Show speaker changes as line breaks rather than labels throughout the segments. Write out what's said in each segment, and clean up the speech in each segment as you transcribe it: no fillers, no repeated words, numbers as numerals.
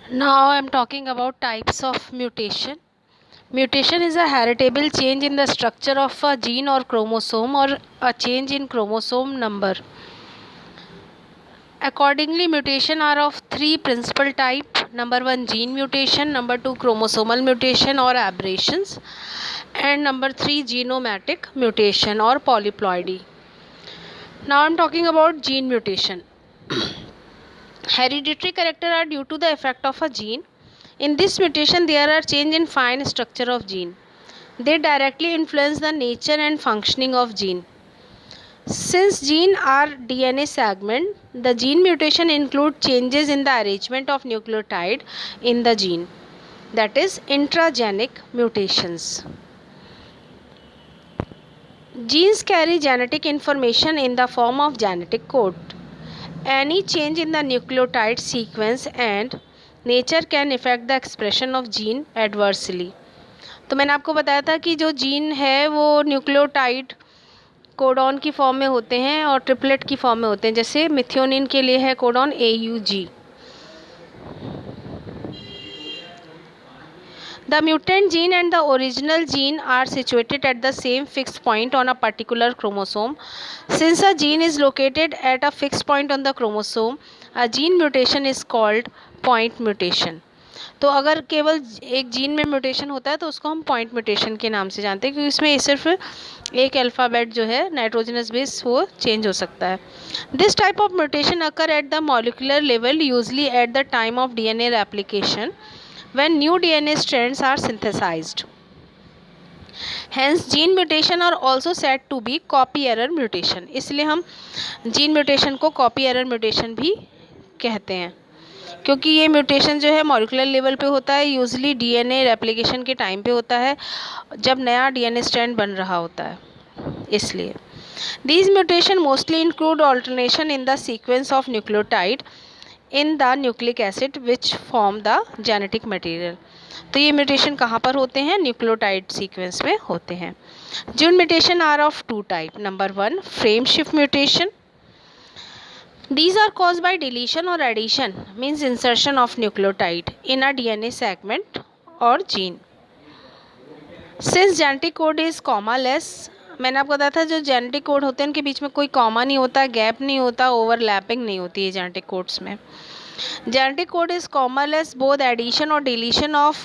Now I am talking about types of mutation. Mutation is a heritable change in the structure of a gene or chromosome or a change in chromosome number. Accordingly, mutation are of three principal types. Number one, gene mutation. Number two, chromosomal mutation or aberrations. And number three, genomatic mutation or polyploidy. Now I am talking about gene mutation. Hereditary character are due to the effect of a gene. In this mutation, there are change in fine structure of gene. They directly influence the nature and functioning of gene. Since gene are DNA segment, the gene mutation include changes in the arrangement of nucleotide in the gene, that is intragenic mutations. Genes carry genetic information in the form of genetic code. Any change in the nucleotide sequence and nature can affect the expression of gene adversely. तो मैंने आपको बताया था कि जो gene है वो nucleotide codon की फॉर्म में होते हैं और ट्रिपलेट की फॉर्म में होते हैं. जैसे मिथियोनिन के लिए है codon AUG. The mutant gene and the original gene are situated at the same fixed point on a particular chromosome. Since a gene is located at a fixed point on the chromosome, a gene mutation is called point mutation. तो अगर केवल एक gene में mutation होता है तो उसको हम पॉइंट म्यूटेशन के नाम से जानते हैं, क्योंकि इसमें सिर्फ एक अल्फ़ाबेट जो है नाइट्रोजनस बेस वो चेंज हो सकता है. This type of mutation occur at the molecular level usually at the time of DNA replication when new DNA strands are synthesized. Hence gene mutation are also said to be copy error mutation. इसलिए हम gene mutation को copy error mutation भी कहते हैं, क्योंकि ये mutation जो है मॉलिक्यूलर लेवल पे होता है. यूजली DNA रेप्लिकेशन के टाइम पे होता है जब नया DNA स्ट्रैंड बन रहा होता है. इसलिए these mutation mostly include alternation in the sequence of nucleotide in the nucleic acid which form the genetic material. तो ये म्यूटेशन कहाँ पर होते हैं? न्यूक्लियोटाइड सीक्वेंस में होते हैं. Gene mutation are of two type. Number one, frame shift mutation. These are caused by deletion or addition, means insertion of nucleotide in a DNA segment or gene. Since genetic code is comma-less, मैंने आपको बताया था जो genetic code होते हैं उनके बीच में कोई कॉमा नहीं होता, गैप नहीं होता, ओवरलैपिंग नहीं होती है जेनेटिक कोड्स में. Genetic code is commaless, both addition और deletion of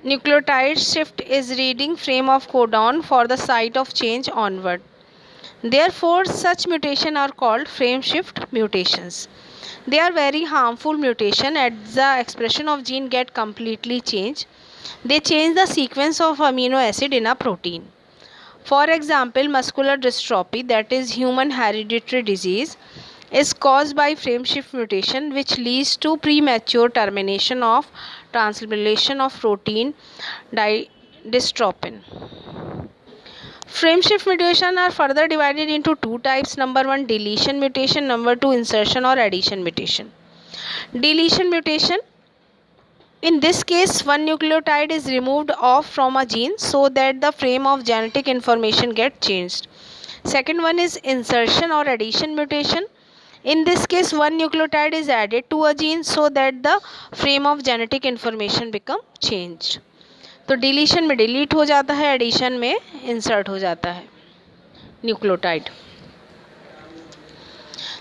nucleotide shift is reading frame of codon for the site of change onward. Therefore, such mutation are called frame shift mutations. They are very harmful mutation as the expression of gene get completely changed. They change the sequence of amino acid in a protein. For example, muscular dystrophy, that is human hereditary disease, is caused by frame shift mutation which leads to premature termination of translation of protein dystrophin. Frame shift mutation are further divided into two types. Number one, deletion mutation. Number two, insertion or addition mutation. Deletion mutation, in this case one nucleotide is removed off from a gene so that the frame of genetic information get changed. Second one is insertion or addition mutation. In this case one nucleotide is added to a gene so that the frame of genetic information become changed. तो deletion में delete हो जाता है, addition में insert हो जाता है nucleotide.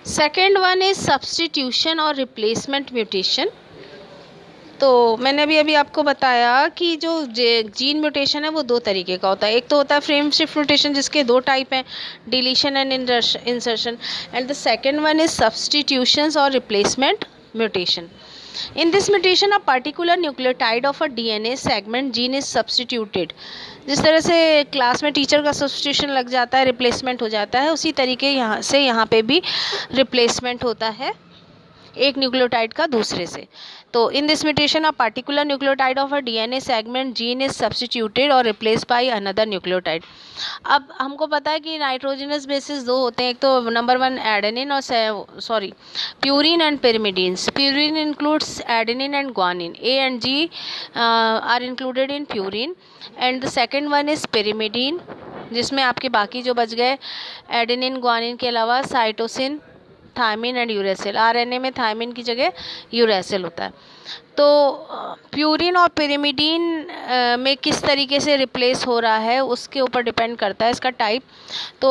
Second one is substitution और रिप्लेसमेंट म्यूटेशन. तो मैंने अभी आपको बताया कि जो जीन म्यूटेशन है वो दो तरीके का होता है. एक तो होता है फ्रेम शिफ्ट म्यूटेशन जिसके दो टाइप हैं, deletion and insertion, and the second one is substitutions और replacement mutation. In this mutation, a particular nucleotide of a DNA segment gene is substituted. जिस तरह से क्लास में टीचर का सब्स्टिट्यूशन लग जाता है, रिप्लेसमेंट हो जाता है, उसी तरीके यहाँ पे भी रिप्लेसमेंट होता है एक न्यूक्लियोटाइड का दूसरे से. तो in this mutation a particular nucleotide of a DNA segment gene is substituted और रिप्लेस बाय अनदर न्यूक्लियोटाइड. अब हमको पता है कि नाइट्रोजनस बेसिस दो होते हैं, एक तो नंबर वन एडेनिन और purine and pyrimidines. Purine includes adenine and guanine. A and G are included in purine, and the second one is pyrimidine, जिसमें आपके बाकी जो बच गए एडेनिन ग्वानिन के अलावा cytosine, thymine and uracil. RNA में थायमिन की जगह यूरेसिल होता है। तो प्यूरिन और पिरिमिडीन में किस तरीके से रिप्लेस हो रहा है उसके ऊपर डिपेंड करता है इसका टाइप। तो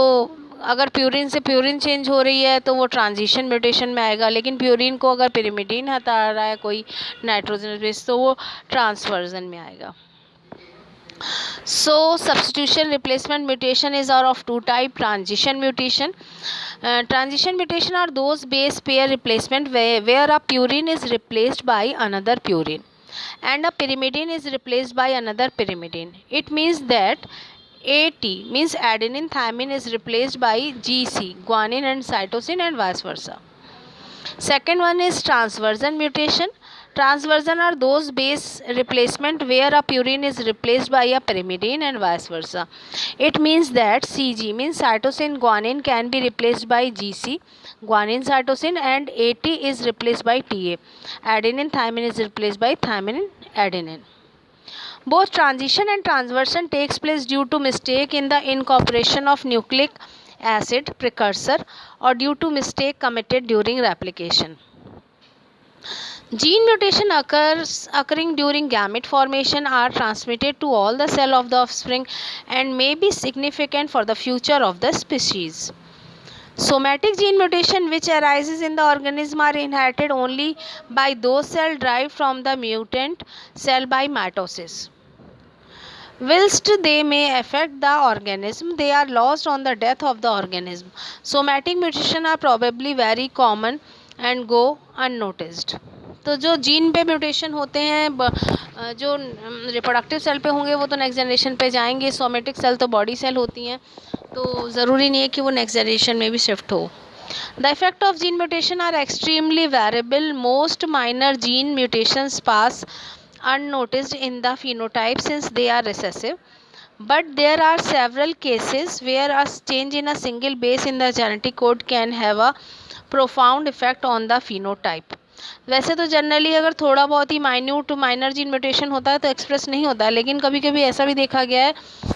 अगर प्यूरिन से प्यूरिन चेंज हो रही है तो वो ट्रांजिशन म्यूटेशन में आएगा, लेकिन प्यूरिन को अगर पिरिमिडीन हटा रहा है कोई नाइट्रोजन बेस तो वो ट्रांसवर्जन में आएगा। So substitution replacement mutation is are of two type: transition mutation. Transition mutation are those base pair replacement where a purine is replaced by another purine and a pyrimidine is replaced by another pyrimidine. It means that AT means adenine thymine is replaced by GC guanine and cytosine and vice versa. Second one is transversion mutation. Transversion are those base replacement where a purine is replaced by a pyrimidine and vice versa. It means that CG means cytosine guanine can be replaced by GC guanine cytosine and AT is replaced by TA. Adenine thymine is replaced by thymine adenine. Both transition and transversion takes place due to mistake in the incorporation of nucleic acid precursor or due to mistake committed during replication. Gene mutation occurring during gamete formation are transmitted to all the cell of the offspring and may be significant for the future of the species. Somatic gene mutation which arises in the organism are inherited only by those cells derived from the mutant cell by mitosis. Whilst they may affect the organism, they are lost on the death of the organism. Somatic mutation are probably very common and go unnoticed. तो जो gene पे mutation होते हैं जो reproductive cell पे होंगे वो तो नेक्स्ट जनरेशन पे जाएंगे। सोमेटिक सेल तो बॉडी सेल होती हैं, तो ज़रूरी नहीं है कि वो नेक्स्ट जनरेशन में भी शिफ्ट हो। The effect of gene mutation are extremely variable. Most minor gene mutations pass unnoticed in the phenotype since they are recessive, but there are several cases where a change in a single base in the genetic code can have a profound effect on the phenotype. वैसे तो generally अगर थोड़ा बहुत ही minor gene mutation होता है तो express नहीं होता है, लेकिन कभी कभी ऐसा भी देखा गया है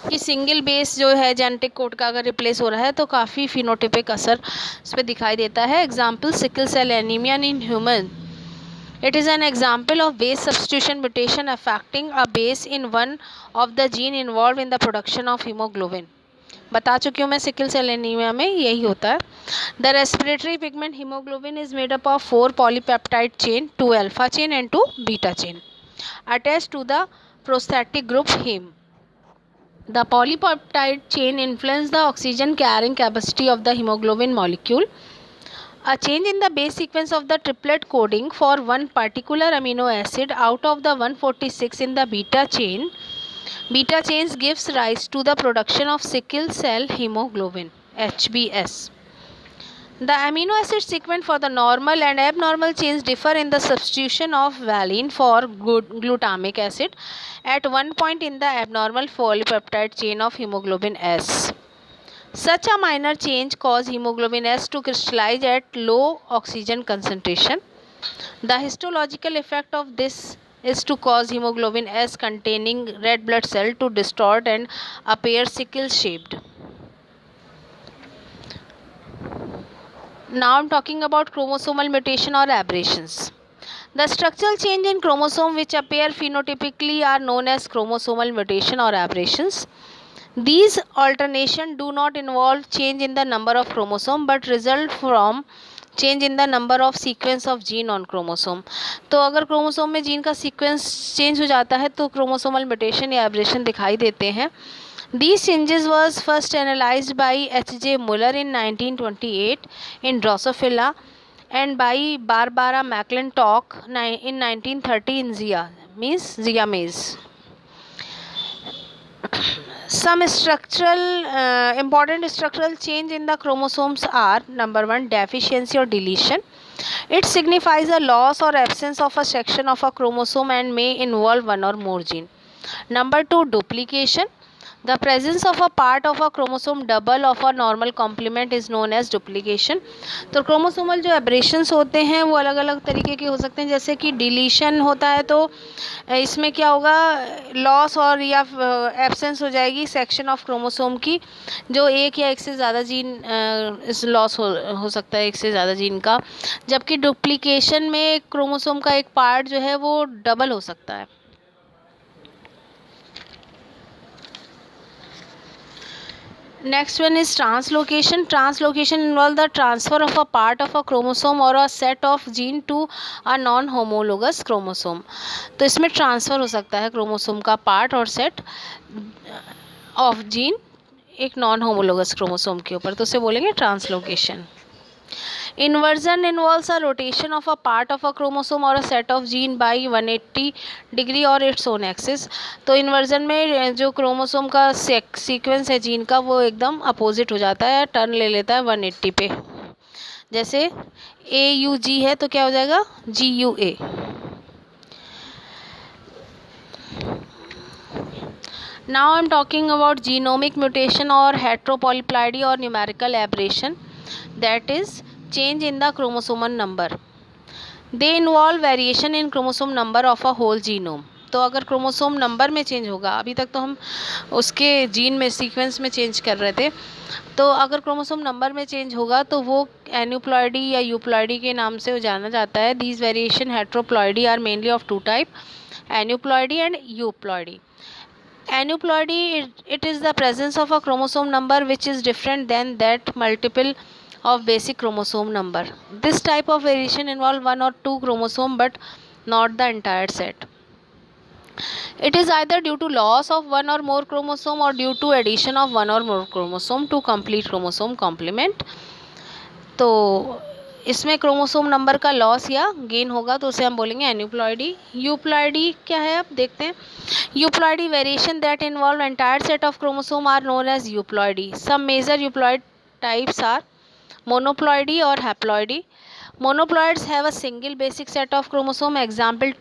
कि सिंगल बेस जो है जेनेटिक कोड का अगर रिप्लेस हो रहा है तो काफ़ी फिनोटिपिक असर उस पर दिखाई देता है। Example sickle cell anaemia in human. It is an example of base substitution mutation affecting a base in one of the gene involved in the production of hemoglobin. बता चुकी हूँ मैं सिकल सेल एनीमिया में यही होता है. The respiratory pigment hemoglobin is made up of 4 polypeptide chain, 2 alpha chain and 2 beta chain attached to the prosthetic group heme. The polypeptide chain influence the oxygen carrying capacity of the hemoglobin molecule. A change in the base sequence of the triplet coding for one particular amino acid out of the 146 in the beta chains gives rise to the production of sickle cell hemoglobin HbS. The amino acid sequence for the normal and abnormal chains differ in the substitution of valine for glutamic acid at one point in the abnormal polypeptide chain of hemoglobin S. Such a minor change causes hemoglobin S to crystallize at low oxygen concentration. The histological effect of this is to cause hemoglobin S containing red blood cell to distort and appear sickle shaped. Now I am talking about chromosomal mutation or aberrations. The structural change in chromosome which appear phenotypically are known as chromosomal mutation or aberrations. These alternations do not involve change in the number of chromosome but result from change in the number of sequence of gene on chromosome. तो अगर chromosome में gene का sequence change हो जाता है तो chromosomal mutation या abrasion दिखाई देते हैं. These changes was first analyzed by H.J. Muller in 1928 in Drosophila and by Barbara McClintock in 1930 in Zea mays. Some important structural change in the chromosomes are: number 1, deficiency or deletion. It signifies a loss or absence of a section of a chromosome and may involve one or more gene. Number 2, duplication. The presence of a part of a chromosome double of a normal complement is known as duplication. तो chromosomal जो aberrations होते हैं वो अलग अलग तरीके के हो सकते हैं, जैसे कि डिलीशन होता है तो इसमें क्या होगा, लॉस और या एब्सेंस हो जाएगी सेक्शन ऑफ क्रोमोसोम की, जो एक या एक से ज़्यादा जीन लॉस हो सकता है, एक से ज़्यादा जीन का। जबकि डुप्लीकेशन में क्रोमोसोम का एक पार्ट जो है वो डबल हो सकता है। Next one is translocation. Translocation involves the transfer of a part of a chromosome or a set of gene to a non-homologous chromosome. तो इसमें ट्रांसफ़र हो सकता है क्रोमोसोम का पार्ट और सेट ऑफ जीन एक नॉन होमोलोगस क्रोमोसोम के ऊपर, तो उसे बोलेंगे translocation. Inversion involves a rotation of a part of a chromosome or a set of gene by 180 degree और its own axis। तो इन्वर्जन में जो क्रोमोसोम का सीक्वेंस है जीन का वो एकदम अपोजिट हो जाता है, टर्न ले लेता है 180 पे। जैसे AUG है तो क्या हो जाएगा GUA। Now I am talking about genomic mutation or heteropolyploidy or numerical aberration, that is change in the chromosomal number. They involve variation in chromosome number of a whole genome. तो अगर chromosome number में change होगा, अभी तक तो हम उसके gene में सीक्वेंस में चेंज कर रहे थे, तो अगर क्रोमोसोम नंबर में चेंज होगा तो वो एन्यूप्लॉइडी या यूप्लॉइडी के नाम से जाना जाता है। These variation heteroploidy are mainly of two type, aneuploidy and euploidy. Aneuploidy, it is the presence of a chromosome number which is different than that multiple of basic chromosome number. This type of variation involves one or two chromosome but not the entire set. It is either due to loss of one or more chromosome or due to addition of one or more chromosome to complete chromosome complement. तो इसमें chromosome number का loss या gain होगा तो उसे हम बोलेंगे aneuploidy. Euploidy क्या है अब देखते हैं। Euploidy variation that involve entire set of chromosome are known as euploidy. Some major euploid types are monoploidy और haploidy. Monoploids have a single basic set of chromosome, example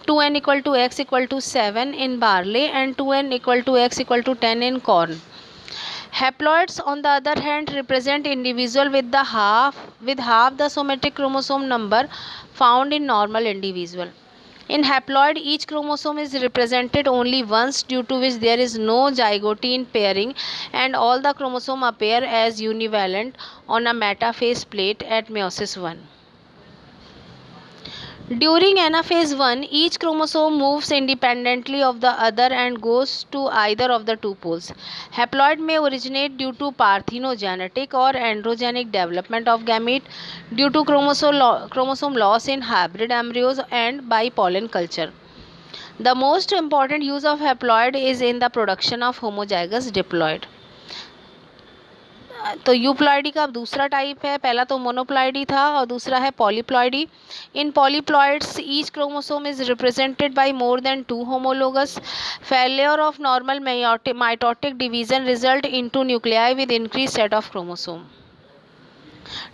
2n equal to x equal to 7 in barley and 2n equal to x equal to 10 in corn. Haploids on the other hand represent individual with half the somatic chromosome number found in normal individual. In haploid, each chromosome is represented only once, due to which there is no zygote in pairing and all the chromosome appear as univalent on a metaphase plate at meiosis 1. During anaphase 1, each chromosome moves independently of the other and goes to either of the two poles. Haploid may originate due to parthenogenetic or androgenic development of gamete, due to chromosome loss in hybrid embryos, and by pollen culture. The most important use of haploid is in the production of homozygous diploid. तो euploidy का दूसरा type है, पहला तो मोनोप्लॉइडी था और दूसरा है polyploidy. In polyploids each chromosome is represented by more than two homologous. Failure of normal mitotic division result into nuclei with increase set of chromosome.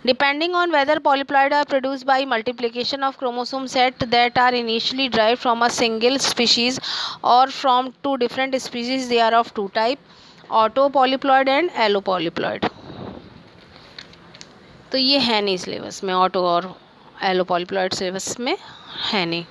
Depending on whether polyploidy are produced by multiplication of chromosome set that are initially derived from a single species or from two different species, they are of two type, autopolyploid and allopolyploid. तो ये है नहीं syllabus में, auto और एलोपॉलीप्लॉइड syllabus में है नहीं।